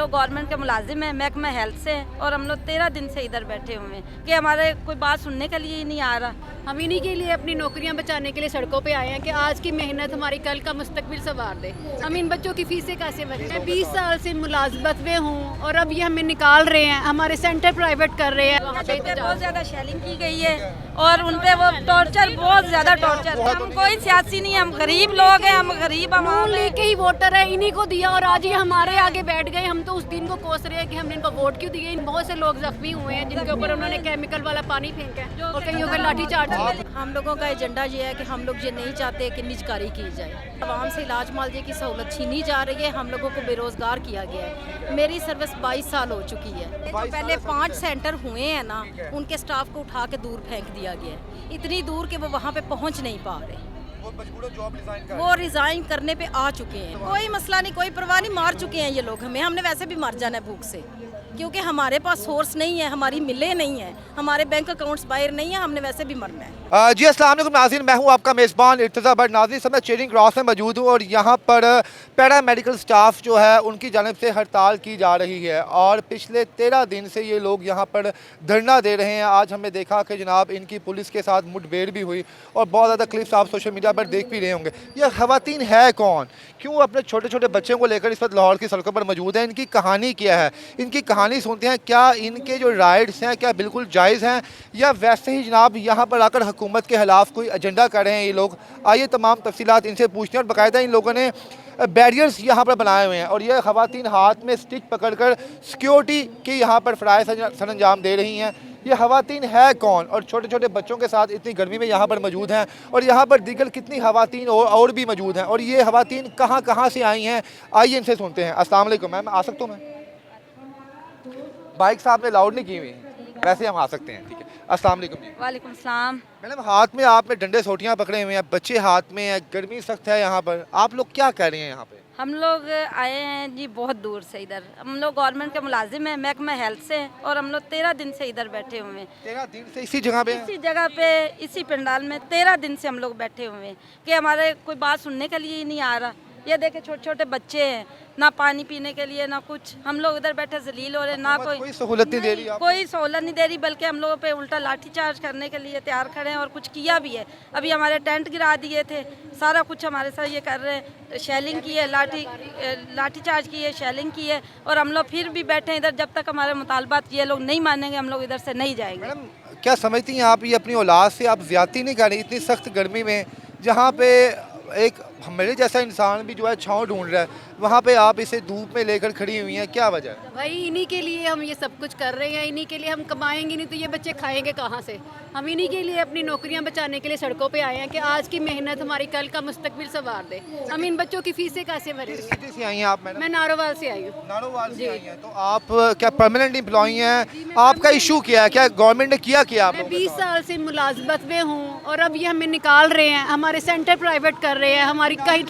लोग गवर्नमेंट के मुलाजिम हैं, महकमा हेल्थ से हैं और हम लोग 13 दिन से इधर बैठे हुए हैं कि हमारे कोई बात सुनने के लिए ही नहीं आ रहा। हम इन्हीं के लिए अपनी नौकरियां बचाने के लिए सड़कों पे आए हैं कि आज की मेहनत हमारी कल का मुस्तकबिल संवार दे। हम इन बच्चों की फीसें कैसे भरें? मैं 20 साल से मुलाजमत में हूँ और अब ये हमें निकाल रहे हैं, हमारे सेंटर प्राइवेट कर रहे हैं। वहाँ पे बहुत ज़्यादा शेलिंग की गई है और उन पे वो टॉर्चर, बहुत ज़्यादा टॉर्चर। हम कोई सियासी नहीं है, हम गरीब लोग हैं, हम गरीब नून लीग के ही वोटर है, इन्हीं को दिया और आज ये हमारे आगे बैठ गए। हम तो उस दिन को कोस रहे हैं कि हमने इनको वोट क्यों दिए। बहुत से लोग जख्मी हुए हैं जिनके ऊपर उन्होंने केमिकल वाला पानी फेंका है और कईयों का लाठीचार्ज। हम लोगों का एजेंडा ये है कि हम लोग ये नहीं चाहते कि निजकारी की जाए। आवाम से इलाज मुआवजे की सहूलत छीनी जा रही है, हम लोगों को बेरोजगार किया गया है। मेरी सर्विस 22 साल हो चुकी है। जो पहले 5 सेंटर हुए हैं ना, उनके स्टाफ को उठा के दूर फेंक दिया गया है, इतनी दूर कि वो वहाँ पे पहुँच नहीं पा रहे। वो रिजाइन करने पे आ चुके हैं। कोई मसला नहीं, कोई परवाह नहीं, मार चुके हैं ये लोग हमें। हमने वैसे भी मर जाना है भूख से, क्योंकि हमारे पास सोर्स नहीं है, हमारी मिलें नहीं है, हमारे बैंक अकाउंट्स बाहर नहीं है, हमने वैसे भी मरना है। जी अस्सलाम वालेकुम नाज़रीन, मैं हूं आपका मेज़बान इर्तज़ा भट्ट। नाज़रीन समय चेरिंग क्रॉस में मौजूद हूं और यहां पर पैरा मेडिकल स्टाफ जो है उनकी जानिब से हड़ताल की जा रही है और पिछले 13 दिन से ये लोग यहां पर धरना दे रहे हैं। आज हमने देखा कि जनाब इनकी पुलिस के साथ मुठभेड़ भी हुई और बहुत ज़्यादा क्लिप्स आप सोशल मीडिया पर देख भी रहे होंगे। ये ख़वातीन है कौन, क्यों अपने छोटे छोटे बच्चों को लेकर इस वक्त लाहौर की सड़कों पर मौजूद है, इनकी कहानी क्या है, इनकी कहानी सुनते हैं। क्या इनके जो राइट्स हैं क्या बिल्कुल जायज़ हैं या वैसे ही जनाब यहाँ पर आकर हुकूमत के खिलाफ कोई एजेंडा कर रहे हैं ये लोग। आइए तमाम तफसीलात इनसे पूछते हैं। और बाकायदा इन लोगों ने बैरियर्स यहाँ पर बनाए हुए हैं और ये ख़वातीन हाथ में स्टिक पकड़कर सिक्योरिटी की यहाँ पर फ़राइज़ सरअंजाम दे रही हैं। ये ख़वातीन है कौन और छोटे छोटे बच्चों के साथ इतनी गर्मी में यहाँ पर मौजूद हैं और यहाँ पर दीगर कितनी ख़वातीन और भी मौजूद हैं और ये ख़वातीन कहाँ से आई हैं, आइए इनसे सुनते हैं। अस्सलाम वालेकुम मैम, आ सकता हूँ मैं? बाइक साहब ने लाउड नहीं की हुई, वैसे हम आ सकते हैं, ठीक है। अस्सलाम वालेकुम। वालेकुम सलाम। मैडम हाथ में आपने डंडे सोटियाँ पकड़े हुए हैं, बच्चे हाथ में हैं, गर्मी सख्त है यहाँ पर, आप लोग क्या कर रहे हैं यहाँ पे? हम लोग आए हैं जी बहुत दूर से इधर। हम लोग गवर्नमेंट के मुलाजिम हैं, महकमा हेल्थ से हैं और हम लोग 13 दिन से इधर बैठे हुए हैं। 13 दिन से इसी जगह पे? इसी जगह पे, इसी पंडाल में 13 दिन से हम लोग बैठे हुए हैं कि हमारे कोई बात सुनने के लिए ही नहीं आ रहा। ये देखे छोटे छोटे बच्चे हैं, ना पानी पीने के लिए ना कुछ। हम लोग इधर बैठे जलील हो रहे, ना कोई सहूलत नहीं दे रही, कोई सहूलत नहीं दे रही, बल्कि हम लोगों पे उल्टा लाठीचार्ज करने के लिए तैयार खड़े हैं और कुछ किया भी है। अभी हमारे टेंट गिरा दिए थे, सारा कुछ हमारे साथ ये कर रहे हैं। शेलिंग की है, लाठीचार्ज की है, शेलिंग की है और हम लोग फिर भी बैठे हैं इधर। जब तक हमारे मुतालबात ये लोग नहीं मानेंगे हम लोग इधर से नहीं जाएंगे। मैडम क्या समझती हैं आप, ये अपनी औलाद से आप ज्यादती नहीं कर रही इतनी सख्त गर्मी में, जहाँ पे एक मेरे जैसा इंसान भी जो है छाँव ढूंढ रहा है, वहाँ पे आप इसे धूप में लेकर खड़ी हुई हैं, क्या वजह है? भाई इन्हीं के लिए हम ये सब कुछ कर रहे हैं, इन्हीं के लिए हम कमाएंगे नहीं तो ये बच्चे खाएंगे कहाँ से। हम इन्हीं के लिए अपनी नौकरियां बचाने के लिए सड़कों पे आए हैं कि आज की मेहनत हमारी कल का मुस्तकबिल संवार दे। हम इन बच्चों की फीसें कैसे भरेंगे? कितने से आई हैं आप मैडम? मैं नारोवाल से आई हूँ। नारोवाल से आई हैं, तो आप क्या परमानेंट एम्प्लॉई हैं? आपका इशू क्या है, क्या गवर्नमेंट ने किया क्या? मैं 20 साल से मुलाजमत में हूँ और अब ये हमें निकाल रहे हैं, हमारे सेंटर प्राइवेट कर रहे हैं, हमारी कहीं।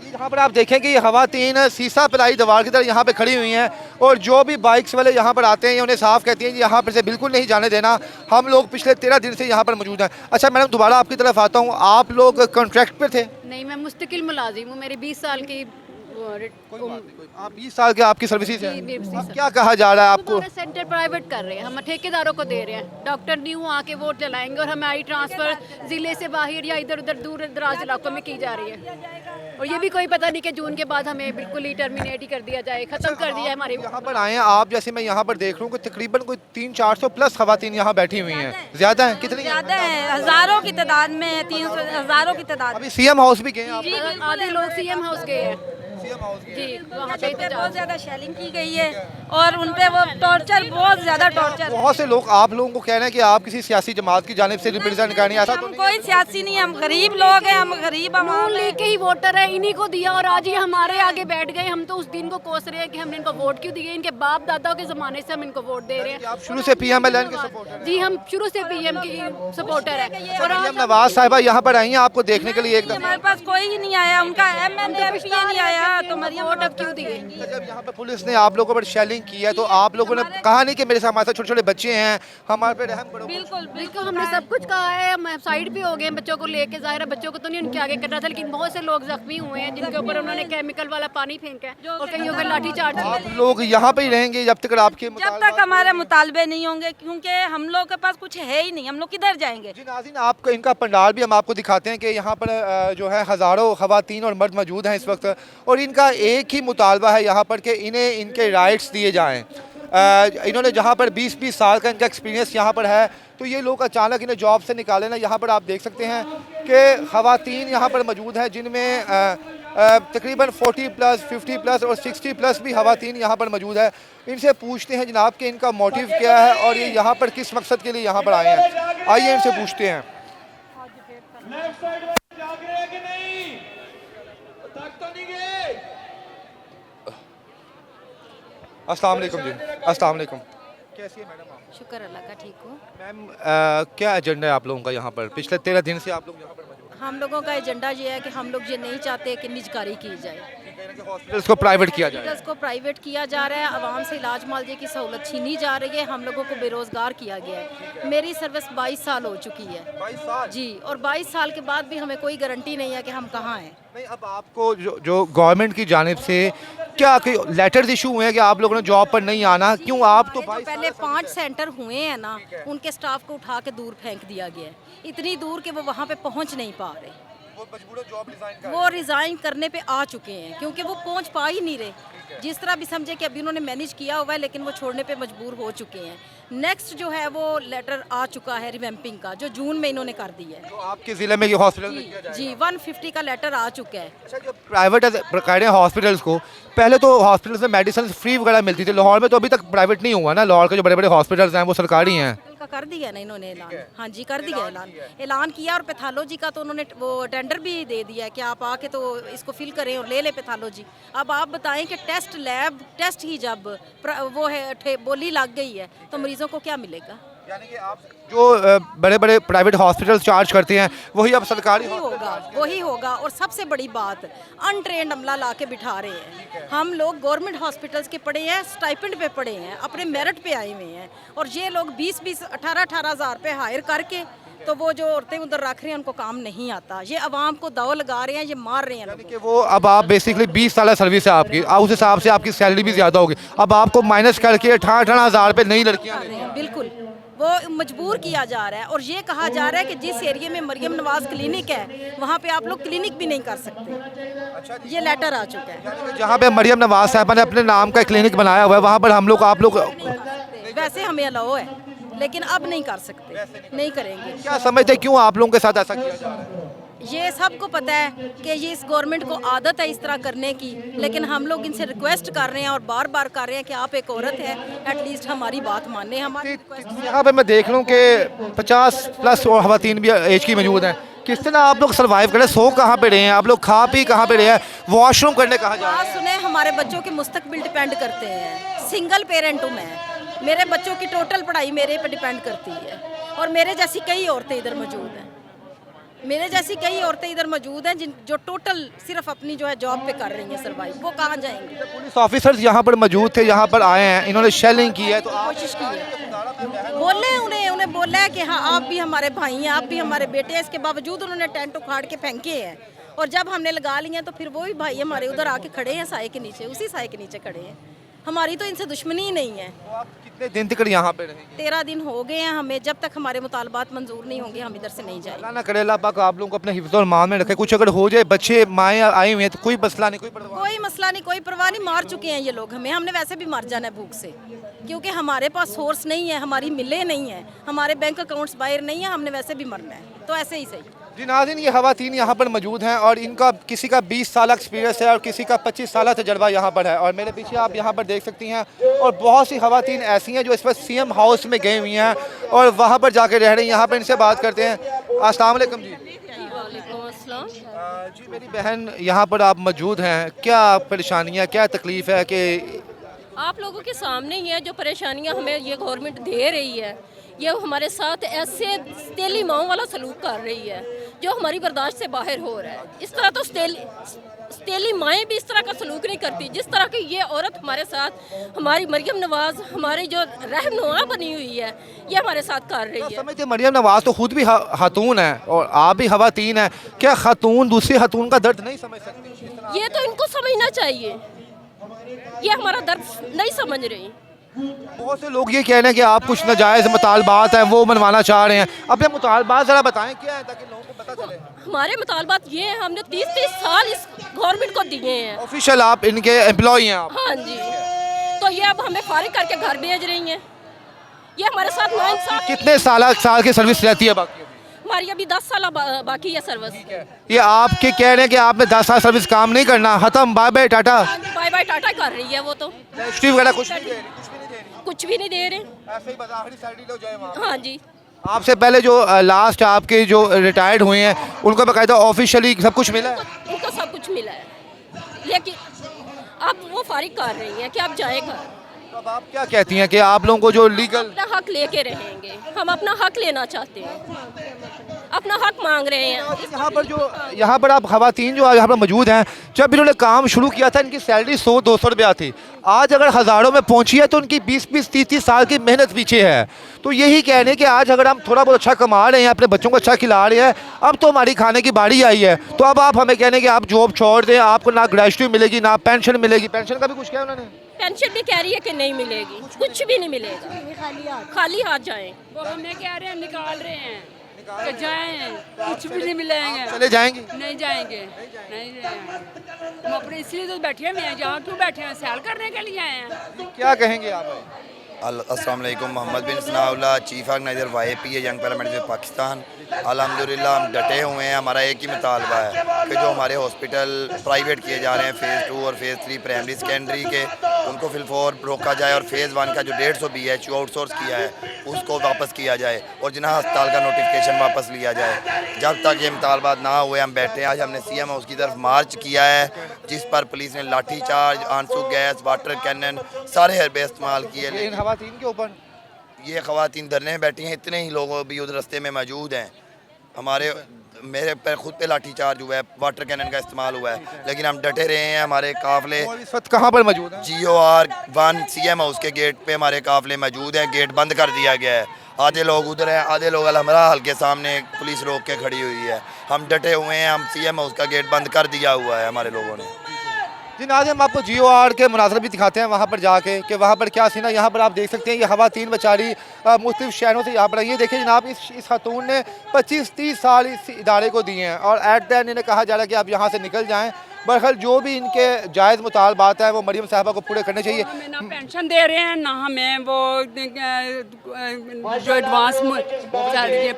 यहाँ पर आप देखें कि ये ख़वातीन शीशा पिलाई दीवार की तरह यहाँ पे खड़ी हुई हैं और जो भी बाइक्स वाले यहाँ पर आते हैं उन्हें साफ कहती हैं कि यहाँ पर से बिल्कुल नहीं जाने देना। हम लोग पिछले 13 दिन से यहाँ पर मौजूद हैं। अच्छा मैडम दोबारा आपकी तरफ आता हूँ, आप लोग कॉन्ट्रैक्ट पे थे? नहीं, मैं मुस्तकिल मुलाजिम हूँ, मेरी 20 साल की आप 20 साल के आपकी सर्विसेज है। अब क्या कहा जा रहा है आपको? सेंटर प्राइवेट कर रहे हैं, हम ठेकेदारों को दे रहे हैं। डॉक्टर न्यू आके वोट जलाएंगे और हमारी ट्रांसफर जिले से बाहर या इधर उधर दूर दराज इलाकों में की जा रही है और ये भी कोई पता नहीं कि जून के बाद हमें बिल्कुल ही टर्मिनेट ही कर दिया जाए, खत्म कर दिया है हमारी। यहाँ पर आए हैं आप, जैसे मैं यहाँ पर देख रहा हूँ कि तकरीबन कोई 300-400 प्लस ख़वातीन यहाँ बैठी हुई हैं। ज्यादा है? कितनी ज्यादा है? हजारों की तादाद में है, 300 हजारों की तादाद। अभी सीएम हाउस भी गए आप? आधे लोग सीएम हाउस गए हैं जी, वहाँ पे बहुत ज्यादा शेलिंग की गई है और उन पे वो टॉर्चर, बहुत ज्यादा टॉर्चर। बहुत से लोग आप लोगों को कह रहे हैं कि आप किसी सियासी जमात की जानिब से रिप्रेजेंट करनी, ऐसा तो हम कोई सियासी नहीं है, हम गरीब लोग हैं, हम गरीब नून लीग के ही वोटर है, इन्हीं को दिया और आज ये हमारे आगे बैठ गए। हम तो उस दिन को कोस रहे हैं कि हमने इनको वोट क्यों दिए। इनके बाप दादाओं के जमाने से हम इनको वोट दे रहे हैं। आप शुरू से पीएमएल के सपोर्टर? जी हम शुरू से पीएम की सपोर्टर है और पीएम नवाज साहिबा यहाँ पर आई हैं आपको देखने के लिए? एकदम हमारे पास कोई ही नहीं आया, उनका एमएलए नहीं आया, तो मरियम वोट अब क्यों दिए? जब यहाँ पे पुलिस ने आप लोगों पर शेलिंग की है तो आप लोगों ने कहा नहीं कि मेरे साथ हमारे साथ छोटे छोटे बच्चे हैं, हमारे पे रहम करो? बिल्कुल बिल्कुल हमने सब कुछ कहा है, हम साइड भी हो गए बच्चों को लेके। ज़ाहिर है बच्चों को तो नहीं उनके आगे करना था, लेकिन बहुत से लोग जख्मी हुए हैं जिनके ऊपर उन्होंने केमिकल वाला पानी फेंका है और कहीं पर लाठी चार्ज आप लोग यहाँ पे ही रहेंगे जब तक आपके जब तक हमारे मुतालबे नहीं होंगे, क्योंकि हम लोग के पास कुछ है ही नहीं, हम लोग किधर जाएंगे। जी नाज़रीन, आपको इनका पंडाल भी हम आपको दिखाते हैं कि यहाँ पर जो है हज़ारों ख़वातीन और मर्द मौजूद हैं इस वक्त, और इनका एक ही मुतालबा है यहाँ पर कि इन्हें इनके राइट्स दिए जाएँ। इन्होंने जहाँ पर 20-20 साल का इनका एक्सपीरियंस यहाँ पर है, तो ये लोग अचानक इन्हें जॉब से निकाले ना। यहाँ पर आप देख सकते हैं कि ख़वातीन यहाँ पर मौजूद हैं जिनमें तकरीबन 40+, 50+ और 60+ भी ख़वातीन यहाँ पर मौजूद है। इनसे पूछते हैं जनाब कि इनका मोटिव क्या है और ये यहाँ पर किस मकसद के लिए यहाँ पर आए हैं। आइए इनसे पूछते हैं। अस्सलाम वालेकुम जी। अस्सलाम वालेकुम। कैसी है मैडम आप? शुक्र अल्लाह का, ठीक हूँ। मैम क्या एजेंडा है आप लोगों का यहाँ पर? पिछले 13 दिन से आप लोग यहाँ पर मौजूद हैं। हम लोगों का एजेंडा ये है कि हम लोग ये नहीं चाहते कि निजकारी की जाए, हॉस्पिटल्स को प्राइवेट किया जाए। हॉस्पिटल्स को प्राइवेट किया जा रहा है, आवाम से इलाज मुआवजे की सहूलत छीनी जा रही है, हम लोगों को बेरोज़गार किया गया है। मेरी सर्विस 22 साल हो चुकी है 22 साल जी, और 22 साल के बाद भी हमें कोई गारंटी नहीं है कि हम कहाँ हैं। नहीं, अब आपको जो गवर्नमेंट की जानिब से क्या कोई लेटर्स इशू हुए हैं कि आप लोगों ने जॉब पर नहीं आना? क्यों आप तो जो पहले 5 सेंटर हुए हैं ना, उनके स्टाफ को उठा के दूर फेंक दिया गया है, इतनी दूर कि वो वहाँ पे पहुँच नहीं पा रहे। वो रिज़ाइन करने पे आ चुके हैं क्योंकि वो पहुंच पा ही नहीं रहे। जिस तरह भी समझे कि अभी उन्होंने मैनेज किया हुआ है, लेकिन वो छोड़ने पे मजबूर हो चुके हैं। नेक्स्ट जो है वो लेटर आ चुका है रिवैम्पिंग का, जो जून में इन्होंने कर दिया है। तो आपके ज़िले में ये हॉस्पिटल में किया जी 150 का लेटर आ चुका है। अच्छा, जो प्राइवेट कह रहे हैं हॉस्पिटल्स को, पहले तो हॉस्पिटल्स में मेडिसिन फ्री वगैरह मिलती थी। लाहौर में तो अभी तक प्राइवेट नहीं हुआ ना, लाहौर के जो बड़े बड़े हॉस्पिटल्स हैं वो सरकारी हैं। का कर दिया ना इन्होंने ऐलान। हाँ जी, कर दिया ऐलान किया। और पैथोलॉजी का तो उन्होंने वो टेंडर भी दे दिया है कि आप आके तो इसको फिल करें और ले ले पैथोलॉजी। अब आप बताएं कि टेस्ट लैब टेस्ट ही जब वो है बोली लग गई है तो मरीजों को क्या मिलेगा? यानी कि आप जो बड़े बड़े प्राइवेट हॉस्पिटल्स चार्ज करते हैं वही अब सरकारी वही होगा। और सबसे बड़ी बात, अनट्रेंड अमला ला के बिठा रहे हैं। हम लोग गवर्नमेंट हॉस्पिटल्स के पढ़े हैं, स्टाइपेंड पे पढ़े हैं, अपने मेरिट पे आए हुए हैं, और ये लोग 20-20, 18-18 हज़ार रुपये हायर करके तो वो जो औरतें उधर रख रहे हैं उनको काम नहीं आता। ये अवाम को दाव लगा रहे हैं, ये मार रहे हैं। कि वो अब आप बेसिकली 20 साल सर्विस है आपकी, उस हिसाब से आपकी सैलरी भी ज़्यादा होगी। अब आपको माइनस करके 18-18 हज़ार रुपये नई लड़कियाँ बिल्कुल वो मजबूर किया जा रहा है। और ये कहा जा रहा है कि जिस एरिया में मरियम नवाज क्लिनिक है वहाँ पे आप लोग क्लिनिक भी नहीं कर सकते। ये लेटर आ चुका है। जहाँ पे मरियम नवाज साहबा ने अपने नाम का क्लिनिक बनाया हुआ है वहाँ पर हम लोग आप लोग वैसे हमें अलाउ है, लेकिन अब नहीं कर सकते, नहीं करेंगे। क्या समझते हैं क्यों आप लोगों के साथ ऐसा किया जा रहा है? ये सबको पता है कि ये इस गवर्नमेंट को आदत है इस तरह करने की, लेकिन हम लोग इनसे रिक्वेस्ट कर रहे हैं और बार बार कर रहे हैं कि आप एक औरत है, एटलीस्ट हमारी बात माने। हमारी यहाँ पे मैं देख लूँ कि 50+ और ख़वातीन भी एज की मौजूद हैं। किस तरह आप लोग सर्वाइव करें? सो कहाँ पे रहे हैं आप लोग? खा पी कहाँ पे रहे हैं? वॉशरूम करने कहाँ जा रहे हैं? सुने, हमारे बच्चों के मुस्तकबिल डिपेंड करते हैं। सिंगल पेरेंट हूँ मैं, मेरे बच्चों की टोटल पढ़ाई मेरे पे डिपेंड करती है। और मेरे जैसी कई औरतें इधर मौजूद हैं, मेरे जैसी कई औरतें इधर मौजूद हैं जो टोटल सिर्फ अपनी जो है जॉब पे कर रही हैं सर्वाइव। वो कहाँ जाएंगे? पुलिस ऑफिसर्स यहाँ पर मौजूद थे, यहाँ पर आए हैं, इन्होंने शेलिंग की है, तो कोशिश की है, बोले उन्हें बोला है कि हाँ आप भी हमारे भाई हैं, आप भी हमारे बेटे हैं। इसके बावजूद उन्होंने टेंट उखाड़ के फेंके हैं। और जब हमने लगा लिए हैं तो फिर वो भी भाई हमारे उधर आके खड़े हैं साए के नीचे, उसी साए के नीचे खड़े हैं। हमारी तो इनसे दुश्मनी ही नहीं है। कितने दिन तक यहाँ पे रहेंगे? 13 दिन हो गए हैं हमें। जब तक हमारे मुतालबात मंजूर नहीं होंगे हम इधर से नहीं जाएंगे। अल्लाह ना करे, अल्लाह पाक आप लोगों को अपने हिफ्ज़ और मान में रखे। कुछ अगर हो जाए, बच्चे माएँ आए हुए हैं तो कोई मसला नहीं, कोई मसला नहीं, कोई परवाह नहीं। मार चुके हैं ये लोग हमें, हमने वैसे भी मर जाना है भूख से, क्योंकि हमारे पास सोर्स नहीं है, हमारी मिलें नहीं है, हमारे बैंक अकाउंट्स बाहर नहीं है, हमने वैसे भी मरना है, तो ऐसे ही सही। जी नाज़रीन, ये ख़वातीन यहाँ पर मौजूद हैं और इनका किसी का 20 साल एक्सपीरियंस है और किसी का 25 साल तजर्बा यहाँ पर है। और मेरे पीछे आप यहाँ पर देख सकती हैं, और बहुत सी ख़वातीन ऐसी हैं जो इस वक्त CM हाउस में गई हुई हैं और वहाँ पर जाके रह रही हैं। यहाँ पर इनसे बात करते हैं। अस्सलाम वालेकुम जी। जी मेरी बहन, यहाँ पर आप मौजूद हैं, क्या परेशानियाँ, क्या तकलीफ़ है? कि आप लोगों के सामने ही है जो परेशानियां हमें ये गवर्नमेंट दे रही है। ये हमारे साथ ऐसे तेली माओ वाला सलूक कर रही है। जो हमारी बर्दाश्त से बाहर हो रहा है। इस तरह तो स्टेली माएँ भी इस तरह का सलूक नहीं करती जिस तरह की ये औरत हमारे साथ, हमारी मरियम नवाज हमारी जो रहनुमा बनी हुई है, ये हमारे साथ कर रही है। समझते मरियम नवाज तो खुद भी खातून है और आप भी खवातीन है, क्या खातून दूसरी खातून का दर्द नहीं समझ सकती? ये तो इनको समझना चाहिए, ये हमारा दर्द नहीं समझ रही। बहुत से लोग ये कह रहे हैं कि आप कुछ नाजायज़ मुतालबात है वो मनवाना चाह रहे हैं, अपने मुतालबात ज़रा बताएं क्या है ताकि लोगों को पता चले। हमारे मुतालबात ये हैं, हमने 30-30 साल इस गवर्नमेंट को दिए हैं। ऑफिशियल आप इनके एम्प्लॉय हैं आप? हाँ जी, तो ये अब हमें फारिग करके घर भेज रही हैं। ये हमारे साथ नाइंसाफ। कितने साल की सर्विस रहती है बाकी? हमारी अभी 10 साल बाकी है सर्विस। ये आपके कह रहे हैं कि आपने 10 साल सर्विस काम नहीं करना, खत्म, bye bye tata? Bye bye tata कर रही है वो तो। रजिस्ट्री वगैरह कुछ नहीं दे रही? कुछ भी नहीं दे रहे। ऐसे ही बस आखिरी सैलरी लो जाए वहाँ। हाँ जी, आपसे पहले जो लास्ट आपके जो रिटायर्ड हुए हैं उनको बाकायदा ऑफिशियली सब कुछ मिला है? उनको सब कुछ मिला है, लेकिन अब वो फारिग कर रही हैं कि आप जाए घर। अब आप क्या कहती हैं कि आप लोगों को जो लीगल अपना हक लेके रहेंगे, हम अपना हक लेना चाहते हैं, अपना हक मांग रहे हैं। यहाँ पर आप खवातीन जो यहाँ पर मौजूद हैं, जब इन्होंने काम शुरू किया था इनकी सैलरी 100-200 रुपया थी, आज अगर हज़ारों में पहुँची है तो उनकी 20-20, 30-30 साल की मेहनत पीछे है। तो यही कहने कि आज अगर हम थोड़ा बहुत अच्छा कमा रहे हैं, अपने बच्चों को अच्छा खिला रहे हैं, अब तो हमारी खाने की बारी आई है, तो अब आप हमें कहने कि आप जॉब छोड़ दें, आपको ना ग्रेजुएटी मिलेगी ना पेंशन मिलेगी। पेंशन का भी कुछ किया उन्होंने? पेंशन भी कह रही है कि नहीं मिलेगी, कुछ भी नहीं मिलेगा, खाली हाथ जाएं। वो हमें कह रहे हैं निकाल रहे हैं कि जाएं, कुछ भी नहीं मिलेंगे। चले जाएंगे? नहीं जाएंगे, नहीं जाएंगे। हम अपने इसलिए तो बैठे हुए हैं, जहाँ क्यों बैठे हैं, सैर करने के लिए आए हैं। क्या कहेंगे आप? अस्सलाम वालेकुम, मोहम्मद बिन सनाउल्लाह, चीफ ऑर्गेनाइजर YAP है, यंग पैरामेडिकल पाकिस्तान। अल्हम्दुलिल्लाह हम डटे हुए हैं। हमारा एक ही मुतालबा है कि जो हमारे हॉस्पिटल प्राइवेट किए जा रहे हैं फ़ेज़ 2 और फ़ेज़ 3 प्राइमरी सेकेंडरी के, उनको फिलफोर रोका जाए और फ़ेज़ 1 का जो 150 BHU आउटसोर्स किया है उसको वापस किया जाए और जिन्ना अस्पताल का नोटिफिकेशन वापस लिया जाए। जब तक ये मुतालबात ना हुए हम बैठे हैं। आज हमने CM हाउस की तरफ मार्च किया है जिस पर पुलिस ने लाठी चार्ज, आंसू गैस, वाटर कैनन सारे हरबे इस्तेमाल किए। इन खवातीन के ऊपर ये खवातीन धरने में बैठी हैं, इतने ही लोग भी उस रास्ते में मौजूद हैं। मेरे पर खुद पे लाठी चार्ज हुआ है, वाटर कैनन का इस्तेमाल हुआ है, लेकिन हम डटे रहे हैं। हमारे काफले इस वक्त कहाँ पर मौजूद है? GOR 1 CM हाउस के गेट पे हमारे काफले मौजूद हैं। गेट बंद कर दिया गया है, आधे लोग उधर हैं, आधे लोग अलहमरा हल के सामने पुलिस रोक के खड़ी हुई है। हम डटे हुए हैं, हम CM हाउस का गेट बंद कर दिया हुआ है हमारे लोगों ने। जी नाज़रीन, हम आपको GOR के मुनाज़र भी दिखाते हैं वहाँ पर जाके कि वहाँ पर क्या सीन है। यहाँ पर आप देख सकते हैं ये खवातीन बेचारी मुख्तलिफ शहरों से यहाँ पर आई है। देखिए जनाब, इस खातून ने 25-30 साल इस इदारे को दिए हैं और एट द एंड इन्हें कहा जा रहा है कि आप यहाँ से निकल जाएँ। बहरहाल जो भी इनके जायज़ मुतालबात हैं वो मरियम साहबा को पूरे करने चाहिए। हमें ना पेंशन दे रहे हैं, ना हमें वो जो एडवांस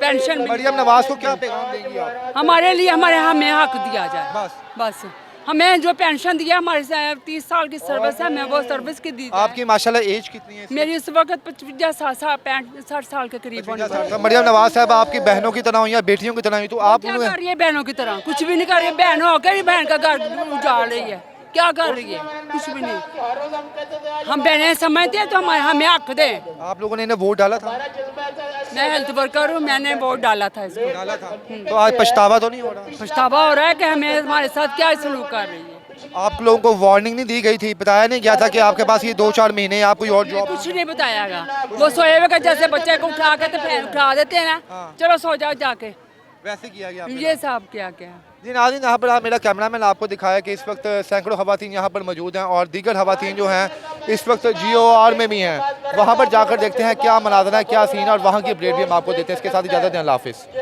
पेंशन। मरियम नवाज को क्या पैगाम देंगी आप? हमारे लिए हमें हक दिया जाए, बस हमें जो पेंशन दिया, हमारे 30 साल की सर्विस है, हमें वो सर्विस की दी जाए। आपकी माशाल्लाह एज कितनी है? मेरी इस वक्त 55-60 साल के करीब होने वाली है। मरियम नवाज साहब आपकी बहनों की तरह हुई या बेटियों की तरह हुई, तो आप क्या कर रही है बहनों की तरह? कुछ भी नहीं कर रही है। बहन होकर ही बहन का घर उजाड़ रही है, क्या कर रही है? कुछ भी नहीं। हम बहनें समझते हैं तो हमें हक दें। आप लोगों ने इन्हें वोट डाला था? मैं हेल्थ वर्कर हूँ, मैंने वोट डाला था इसको। डाला था, तो आज पछतावा तो नहीं हो रहा? पछतावा हो रहा है कि हमें हमारे साथ क्या सलूक कर रही है। आप लोगों को वार्निंग नहीं दी गई थी, बताया नहीं गया था कि आपके पास ये 2-4 महीने आप कोई और जॉब? कुछ नहीं बतायागा। वो सोए हुए जैसे बच्चे को उठा के तो फिर उठा देते हैं ना, चलो सो जाओ जाके, वैसे किया गया ये साहब क्या क्या। जी नाज़रीन, यहाँ पर मेरा कैमरामैन आपको दिखाया कि इस वक्त सैकड़ों खवातीन यहाँ पर मौजूद हैं और दीगर खवातीन जो हैं इस वक्त GOR में भी हैं। वहाँ पर जाकर देखते हैं क्या मनाज़रा है, क्या सीन है और वहाँ की अपडेट भी हम आपको देते हैं। इसके साथ इजाज़त दें, अल्लाह हाफ़िज़।